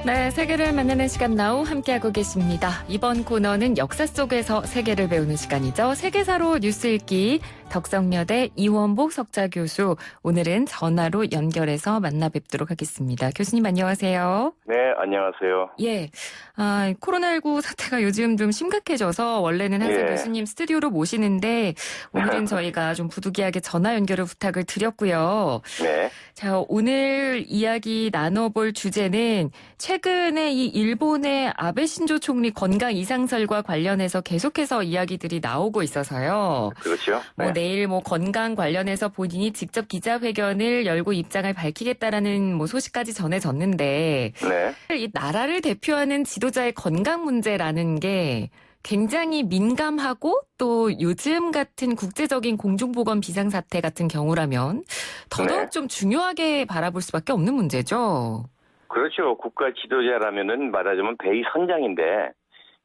네, 세계를 만나는 시간 나우 함께하고 계십니다. 이번 코너는 역사 속에서 세계를 배우는 시간이죠. 세계사로 뉴스 읽기 덕성여대 이원복 석좌 교수, 오늘은 전화로 연결해서 만나 뵙도록 하겠습니다. 교수님 안녕하세요. 네, 안녕하세요. 예, 코로나19 사태가 요즘 좀 심각해져서 원래는 항상 예. 교수님 스튜디오로 모시는데 오늘은 저희가 좀 부득이하게 전화 연결을 부탁을 드렸고요. 네. 자, 오늘 이야기 나눠볼 주제는 최근에 이 일본의 아베 신조 총리 건강 이상설과 관련해서 계속해서 이야기들이 나오고 있어서요. 그렇죠. 뭐 네. 내일 뭐 건강 관련해서 본인이 직접 기자회견을 열고 입장을 밝히겠다라는 뭐 소식까지 전해졌는데 네. 이 나라를 대표하는 지도자의 건강 문제라는 게 굉장히 민감하고 또 요즘 같은 국제적인 공중보건 비상사태 같은 경우라면 더더욱 네. 좀 중요하게 바라볼 수밖에 없는 문제죠. 그렇죠. 국가 지도자라면은 말하자면 배의 선장인데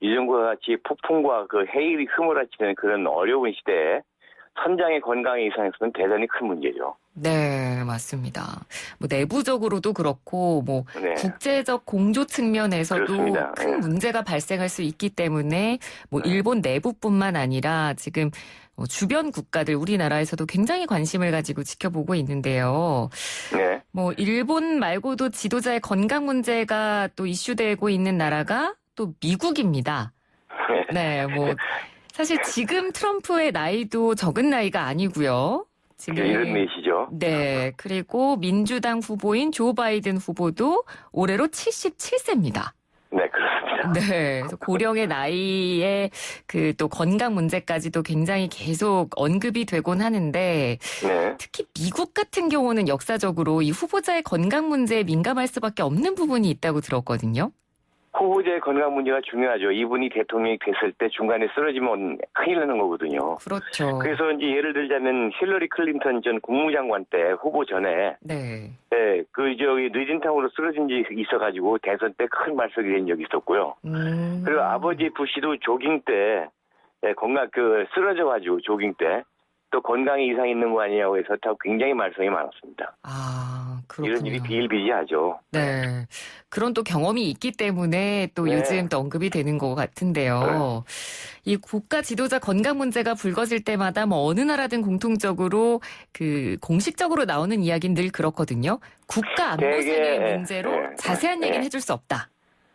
이전과 같이 폭풍과 그 해일이 휘몰아치는 그런 어려운 시대에 선장의 건강에 이상해서는 대단히 큰 문제죠. 네, 맞습니다. 뭐 내부적으로도 그렇고 뭐 네. 국제적 공조 측면에서도 그렇습니다. 큰 네. 문제가 발생할 수 있기 때문에 뭐 네. 일본 내부뿐만 아니라 지금 주변 국가들 우리나라에서도 굉장히 관심을 가지고 지켜보고 있는데요. 네. 뭐 일본 말고도 지도자의 건강 문제가 또 이슈되고 있는 나라가 또 미국입니다. 네, 뭐 사실 지금 트럼프의 나이도 적은 나이가 아니고요. 지금 이런 내시죠. 네, 그리고 민주당 후보인 조 바이든 후보도 올해로 77세입니다. 네, 그렇습니다. 네, 그래서 고령의 나이에 그 또 건강 문제까지도 굉장히 계속 언급이 되곤 하는데 네. 특히 미국 같은 경우는 역사적으로 이 후보자의 건강 문제에 민감할 수밖에 없는 부분이 있다고 들었거든요. 후보자의 건강 문제가 중요하죠. 이분이 대통령이 됐을 때 중간에 쓰러지면 큰일 나는 거거든요. 그렇죠. 그래서 이제 예를 들자면 힐러리 클린턴 전 국무장관 때 후보 전에 네. 네, 뇌진탕으로 쓰러진 적이 있어가지고 대선 때 큰 말썽이 된 적이 있었고요. 그리고 아버지 부시도 조깅 때 쓰러져가지고 조깅 때 또 건강에 이상이 있는 거 아니냐고 해서 굉장히 말썽이 많았습니다. 아, 그렇군요. 이런 일이 비일비재하죠. 네. 그런 또 경험이 있기 때문에 또 네. 요즘 또 언급이 되는 것 같은데요. 이 국가 지도자 건강 문제가 불거질 때마다 뭐 어느 나라든 공통적으로 그 공식적으로 나오는 이야기는 늘 그렇거든요. 국가 안보상의 문제로 자세한 얘기는 해줄 수 없다.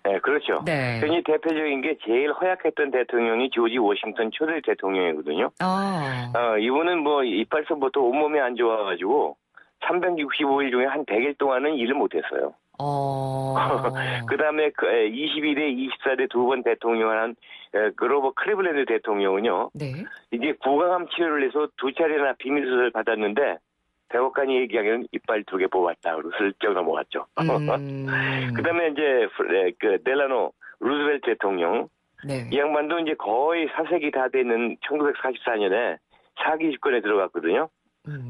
네, 그렇죠. 네. 굉장히 대표적인 게 제일 허약했던 대통령이 조지 워싱턴 초대 대통령이거든요. 이분은 뭐 이빨서부터 온몸이 안 좋아가지고 365일 중에 한 100일 동안은 일을 못했어요. 그 다음에 22대, 24대 두 번 대통령을 한 그로버 클리블랜드 대통령은요. 네. 이게 구강암 치료를 해서 2차례나 비밀수술을 받았는데 백악관이 얘기하기는 이빨 2개 뽑았다. 그러고 슬쩍 넘어갔죠. 그 다음에 이제 델라노 루즈벨트 대통령. 네. 이 양반도 이제 거의 사색이 다 되는 1944년에 사기 집권에 들어갔거든요.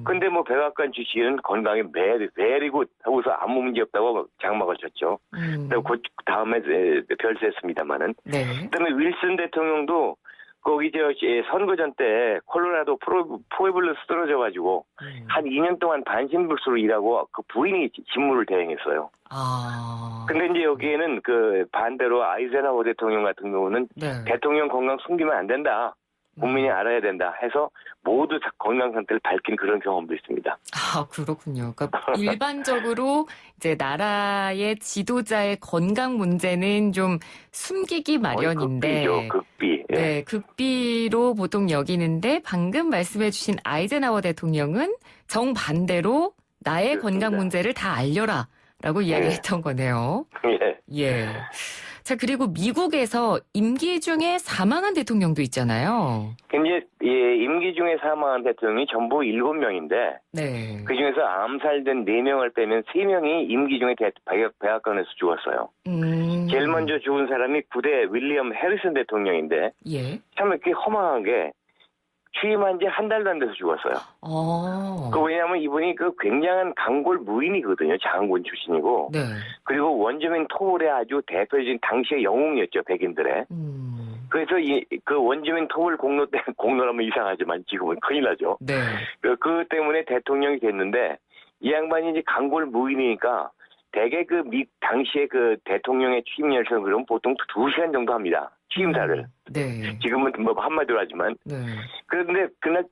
근데 뭐 백악관 주치의는 건강이 베리굿 하고서 아무 문제 없다고 장막을 쳤죠. 그 다음에 별세했습니다만은. 네. 그다음에 윌슨 대통령도 거기 선거전 때 콜로라도 포에블로 쓰러져가지고 한 2년 동안 반신불수로 일하고 그 부인이 직무를 대행했어요. 근데 이제 여기에는 그 반대로 아이젠하워 대통령 같은 경우는 네. 대통령 건강 숨기면 안 된다. 국민이 알아야 된다 해서 모두 건강 상태를 밝힌 그런 경험도 있습니다. 아, 그렇군요. 그러니까 일반적으로 이제 나라의 지도자의 건강 문제는 좀 숨기기 마련인데. 극비죠, 극비. 예. 네, 극비로 보통 여기는데 방금 말씀해 주신 아이젠하워 대통령은 정반대로 나의 그렇습니다. 건강 문제를 다 알려라 라고 이야기했던 거네요. 예. 예. 자, 그리고 미국에서 임기 중에 사망한 대통령도 있잖아요. 이제 임기 중에 사망한 대통령이 전부 7명인데 네. 그중에서 암살된 4명을 빼면 3명이 임기 중에 백악관에서 죽었어요. 제일 먼저 죽은 사람이 9대 윌리엄 해리슨 대통령인데 예. 참 이렇게 허망한 게 취임한 지 한 달도 안 돼서 죽었어요. 왜냐하면 이분이 그 굉장한 강골 무인이거든요. 장군 출신이고. 네. 그리고 원주민 토벌의 아주 대표적인 당시의 영웅이었죠. 백인들의. 그래서 그 원주민 토벌 공로 때, 공로라면 이상하지만 지금은 큰일 나죠. 네. 그 때문에 대통령이 됐는데 이 양반이 이제 강골 무인이니까 대개 당시에 그 대통령의 취임 열선 그러면 보통 2시간 정도 합니다. 취임사를. 네. 지금은 뭐 한마디로 하지만. 네. 그런데 그날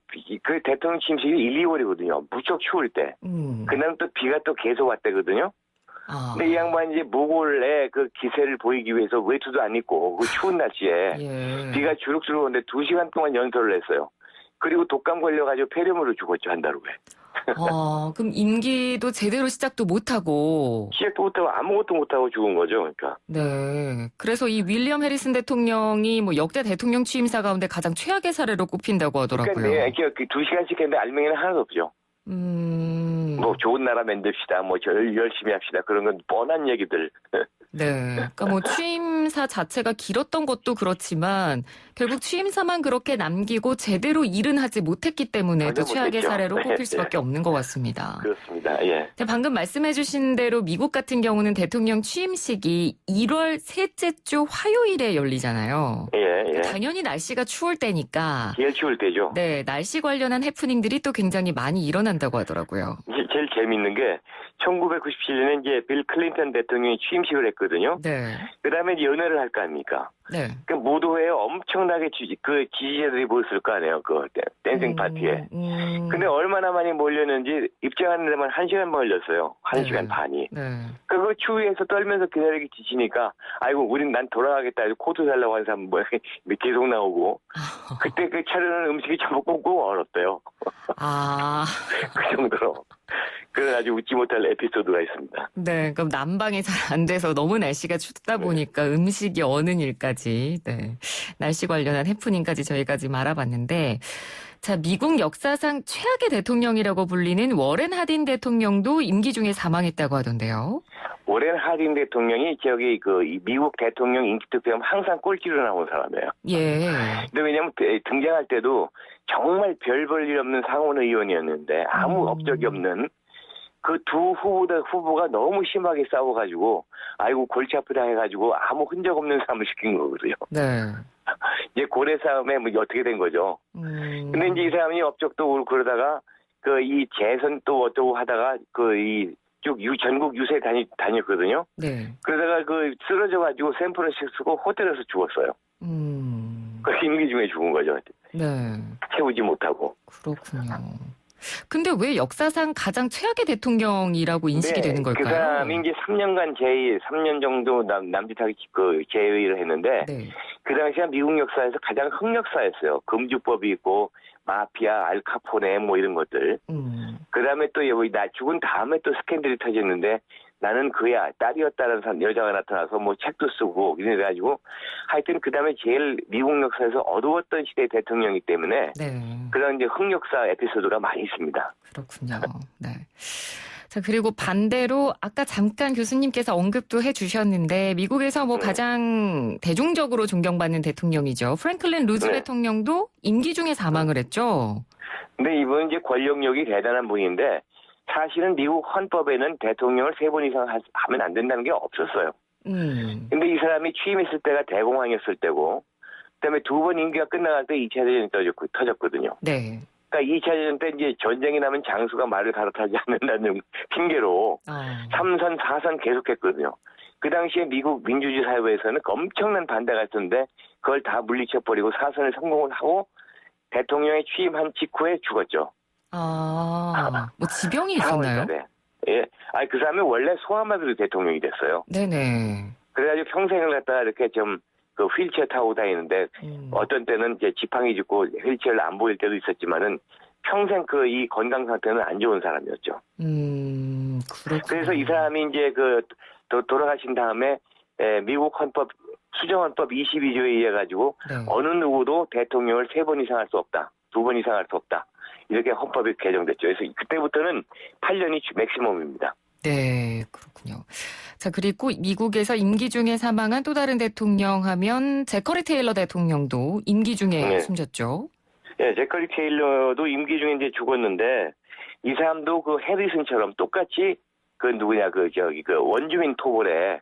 그 대통령 취임식이 1, 2월이거든요. 무척 추울 때. 그날은 또 비가 또 계속 왔대거든요. 근데 이 양반이 이제 모골의 그 기세를 보이기 위해서 외투도 안 입고 그 추운 날씨에 예. 비가 주룩주룩 오는데 2시간 동안 연설을 했어요. 그리고 독감 걸려가지고 폐렴으로 죽었죠, 한 달 후에. 그럼 임기도 제대로 시작도 못하고. 시작도 못하고 아무것도 못하고 죽은 거죠, 그러니까. 네. 그래서 이 윌리엄 해리슨 대통령이 뭐 역대 대통령 취임사 가운데 가장 최악의 사례로 꼽힌다고 하더라고요. 그러니까 그 2시간씩 했는데 알맹이는 하나도 없죠. 뭐 좋은 나라 만듭시다, 뭐 열심히 합시다, 그런 건 뻔한 얘기들. 네. 그러니까 뭐 취임사 자체가 길었던 것도 그렇지만 결국 취임사만 그렇게 남기고 제대로 일은 하지 못했기 때문에 또 최악의 사례로 꼽힐 수밖에 없는 것 같습니다. 그렇습니다. 예. 방금 말씀해 주신 대로 미국 같은 경우는 대통령 취임식이 1월 셋째 주 화요일에 열리잖아요. 예. 당연히 날씨가 추울 때니까. 제일 추울 때죠. 네. 날씨 관련한 해프닝들이 또 굉장히 많이 일어난다고 하더라고요. 제일 재밌는 게 1997년에 이제 빌 클린턴 대통령이 취임식을 했거든요. 네. 그다음에 이제 연회를 할 거 아닙니까? 네. 그 무도회에 엄청나게 지지자들이 모였을 거 아니에요. 그 댄싱 파티에. 근데 얼마나 많이 몰렸는지 입장하는 데만 1시간 걸렸어요. 1시간 반이. 네. 그 추위에서 떨면서 기다리기 지치니까 아이고 우린 난 돌아가겠다 해서 코트 살라고 하는 사람 뭐 계속 나오고 그때 그 차려놓은 음식이 전부 꽁꽁 얼었대요. 그 정도로. 그런 아주 웃지 못할 에피소드가 있습니다. 네, 그럼 난방이 잘 안 돼서 너무 날씨가 춥다 보니까 음식이 어는 일까지, 네, 날씨 관련한 해프닝까지 저희가 지금 알아봤는데, 자, 미국 역사상 최악의 대통령이라고 불리는 워렌 하딘 대통령도 임기 중에 사망했다고 하던데요. 워렌 하딘 대통령이 이 미국 대통령 인기 투표하면 항상 꼴찌로 나온 사람이에요. 예. 근데 왜냐면 등장할 때도 정말 별 볼 일 없는 상원 의원이었는데 아무 업적이 없는 그 두 후보가 너무 심하게 싸워가지고 아이고 골치 아프다 해가지고 아무 흔적 없는 사람을 시킨 거거든요. 네. 이제 고래 싸움에 뭐 어떻게 된 거죠. 근데 이제 이 사람이 업적도 오르고 그러다가 이 재선 또 어쩌고 하다가 쭉 전국 유세 다녔거든요. 네. 그러다가 쓰러져가지고 샌프란시스코 호텔에서 죽었어요. 그 임기 중에 죽은 거죠. 네. 채우지 못하고. 그렇군요. 근데 왜 역사상 가장 최악의 대통령이라고 인식이 되는 걸까요? 그 사람이 이제 3년 정도 남짓하게 재의를 했는데, 네. 그 당시에 미국 역사에서 가장 흑역사였어요. 금주법이 있고, 마피아, 알카포네, 뭐 이런 것들. 그 다음에 또 나 죽은 다음에 또 스캔들이 터졌는데, 나는 그야 딸이었다는 여자가 나타나서 뭐 책도 쓰고 이래가지고 하여튼 그 다음에 제일 미국 역사에서 어두웠던 시대의 대통령이기 때문에 네. 그런 이제 흑역사 에피소드가 많이 있습니다. 그렇군요. 네. 자, 그리고 반대로 아까 잠깐 교수님께서 언급도 해주셨는데 미국에서 뭐 가장 대중적으로 존경받는 대통령이죠. 프랭클린 루즈 대통령도 임기 중에 사망을 했죠. 근데 이분은 이제 권력력이 대단한 분인데 사실은 미국 헌법에는 대통령을 3번 이상 하면 안 된다는 게 없었어요. 근데 이 사람이 취임했을 때가 대공황이었을 때고, 그 다음에 2번 임기가 끝나갈 때 2차 대전이 터졌거든요. 네. 그러니까 2차 대전 때 이제 전쟁이 나면 장수가 말을 갈아타지 않는다는 핑계로 3선, 4선 계속했거든요. 그 당시에 미국 민주주의 사회에서는 엄청난 반대가 있었는데 그걸 다 물리쳐버리고 4선을 성공을 하고 대통령에 취임한 직후에 죽었죠. 뭐 지병이 있었나요? 예. 그 사람이 원래 소아마비로 대통령이 됐어요. 네네. 그래가지고 평생을 갖다가 이렇게 휠체어 타고 다니는데, 어떤 때는 이제 지팡이 짚고 휠체어를 안 보일 때도 있었지만은, 평생 이 건강 상태는 안 좋은 사람이었죠. 그렇구나. 그래서 이 사람이 이제 돌아가신 다음에, 미국 헌법, 수정헌법 22조에 의해 가지고, 네. 어느 누구도 대통령을 3번 이상 할 수 없다. 2번 이상 할 수 없다. 이렇게 헌법이 개정됐죠. 그래서 그때부터는 8년이 맥시멈입니다. 네, 그렇군요. 자, 그리고 미국에서 임기 중에 사망한 또 다른 대통령 하면 제커리 테일러 대통령도 임기 중에 숨졌죠. 네, 제커리 테일러도 임기 중에 이제 죽었는데 이 사람도 해리슨처럼 똑같이 원주민 토벌에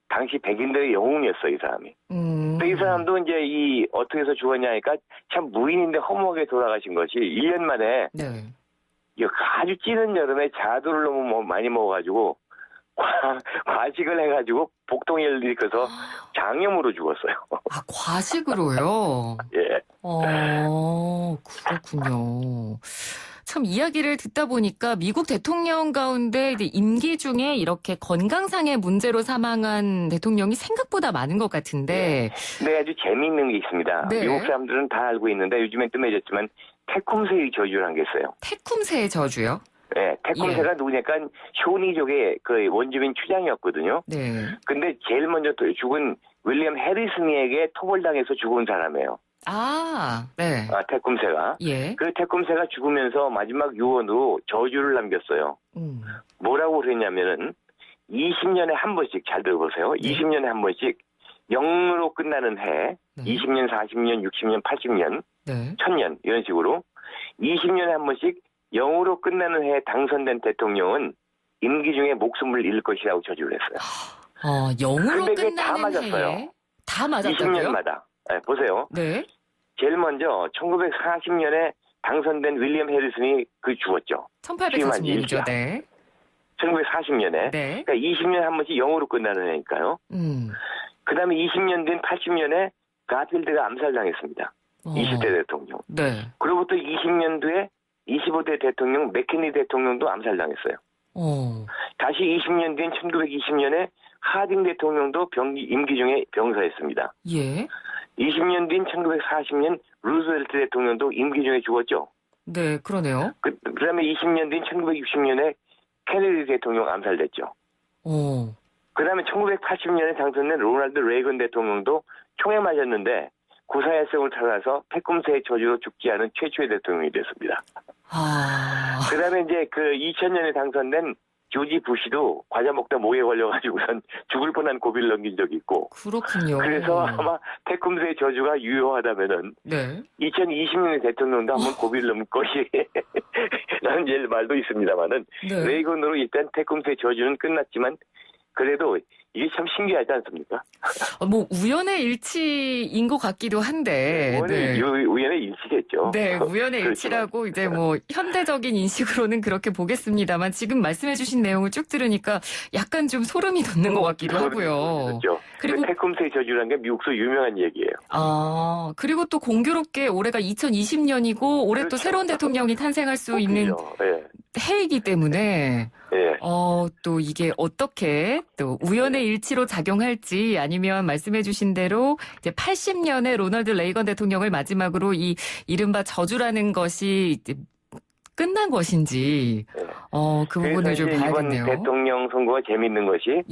당시 백인들의 영웅이었어, 이 사람이. 근데 이 사람도 이제 어떻게 해서 죽었냐 하니까 참 무인인데 허무하게 돌아가신 것이 1년 만에 네. 아주 찌는 여름에 자두를 너무 많이 먹어가지고 과식을 해가지고 복통을 일으켜서 장염으로 죽었어요. 아, 과식으로요? 예. 그렇군요. 참 이야기를 듣다 보니까 미국 대통령 가운데 이제 임기 중에 이렇게 건강상의 문제로 사망한 대통령이 생각보다 많은 것 같은데. 네, 아주 재미있는 게 있습니다. 네. 미국 사람들은 다 알고 있는데 요즘엔 뜸해졌지만 태쿰새의 저주라는 게 있어요. 태쿰새의 저주요? 네, 태쿰새가 누구냐까 쇼니족의 그 원주민 추장이었거든요. 네. 근데 제일 먼저 죽은 윌리엄 해리슨에게 토벌당해서 죽은 사람이에요. 아, 네. 태쿰새가. 예. 그 태쿰새가 죽으면서 마지막 유언으로 저주를 남겼어요. 뭐라고 그랬냐면은 20년에 한 번씩, 잘 들어보세요. 네. 20년에 한 번씩 0으로 끝나는 해, 네. 20년, 40년, 60년, 80년, 네. 1000년 이런 식으로 20년에 한 번씩 0으로 끝나는 해에 당선된 대통령은 임기 중에 목숨을 잃을 것이라고 저주를 했어요. 0으로 근데 그게 다 끝나는 맞았어요. 해에 다 맞았다고요? 20년마다. 네, 보세요. 네. 제일 먼저 1940년에 당선된 윌리엄 해리슨이 죽었죠. 1840년이죠. 네. 1940년에. 네. 그러니까 20년에 한 번씩 0으로 끝나는 해니까요. 그 다음에 20년 된 80년에 가필드가 암살당했습니다. 20대 대통령. 네. 그로부터 20년 뒤에 25대 대통령 맥키니 대통령도 암살당했어요. 다시 20년 뒤인 1920년에 하딩 대통령도 임기 중에 병사했습니다. 예. 20년 뒤인 1940년 루즈벨트 대통령도 임기 중에 죽었죠. 네, 그러네요. 그다음에 20년 뒤인 1960년에 케네디 대통령 암살됐죠. 그다음에 1980년에 당선된 로널드 레이건 대통령도 총에 맞았는데 구사일성을 타고나서 태쿰새의 저주로 죽지 않은 최초의 대통령이 됐습니다. 그다음에 이제 2000년에 당선된 조지 부시도 과자 먹다 목에 걸려가지고선 죽을 뻔한 고비를 넘긴 적이 있고. 그렇군요. 그래서 아마 태쿰새의 저주가 유효하다면은 네. 2020년의 대통령도 한번 고비를 넘을 것이 라는 이제 말도 있습니다만은 네. 레이건으로 일단 태쿰새의 저주는 끝났지만 그래도 이게 참 신기하지 않습니까? 뭐 우연의 일치인 것 같기도 한데. 네. 우연의 일치겠죠. 네, 우연의 일치라고 이제 뭐 현대적인 인식으로는 그렇게 보겠습니다만 지금 말씀해주신 내용을 쭉 들으니까 약간 좀 소름이 돋는 것 같기도 하고요. 그렇죠. 그리고 태쿰새의 저주라는 게 미국서 유명한 얘기예요. 그리고 또 공교롭게 올해가 2020년이고 올해 또 새로운 대통령이 탄생할 수 있는 네. 해이기 때문에. 네. 또 이게 어떻게 또 우연의 일치로 작용할지 아니면 말씀해주신 대로 이제 80년에 로널드 레이건 대통령을 마지막으로 이 이른바 저주라는 것이 이제 끝난 것인지 그 부분을 좀 봐야겠네요. 이번 대통령 선거가 재밌는 것이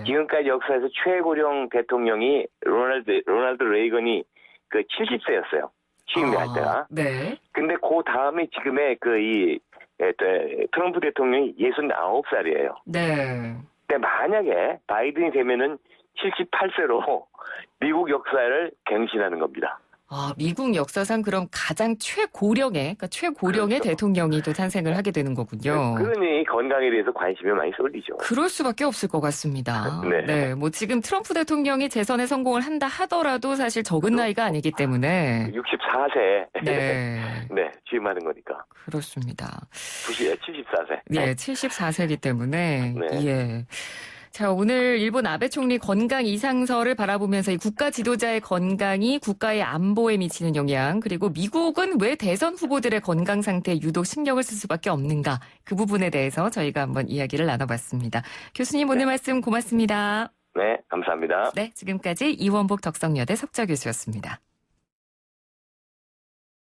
지금까지 역사에서 최고령 대통령이 로널드 레이건이 70세였어요. 취임할 때가. 네. 근데 그 다음에 지금의 트럼프 대통령이 69살이에요. 네. 근데 만약에 바이든이 되면은 78세로 미국 역사를 갱신하는 겁니다. 미국 역사상 그럼 가장 최고령의 그렇죠. 대통령이 또 탄생을 하게 되는 거군요. 그러니 건강에 대해서 관심이 많이 쏠리죠. 그럴 수밖에 없을 것 같습니다. 네. 네. 뭐 지금 트럼프 대통령이 재선에 성공을 한다 하더라도 사실 적은 나이가 아니기 때문에 64세. 네. 네, 취임하는 거니까. 그렇습니다. 74세. 네, 74세이기 때문에 네. 예. 자, 오늘 일본 아베 총리 건강 이상설을 바라보면서 이 국가 지도자의 건강이 국가의 안보에 미치는 영향, 그리고 미국은 왜 대선 후보들의 건강 상태에 유독 신경을 쓸 수밖에 없는가, 그 부분에 대해서 저희가 한번 이야기를 나눠봤습니다. 교수님 오늘 말씀 고맙습니다. 네, 감사합니다. 네, 지금까지 이원복 덕성여대 석좌 교수였습니다.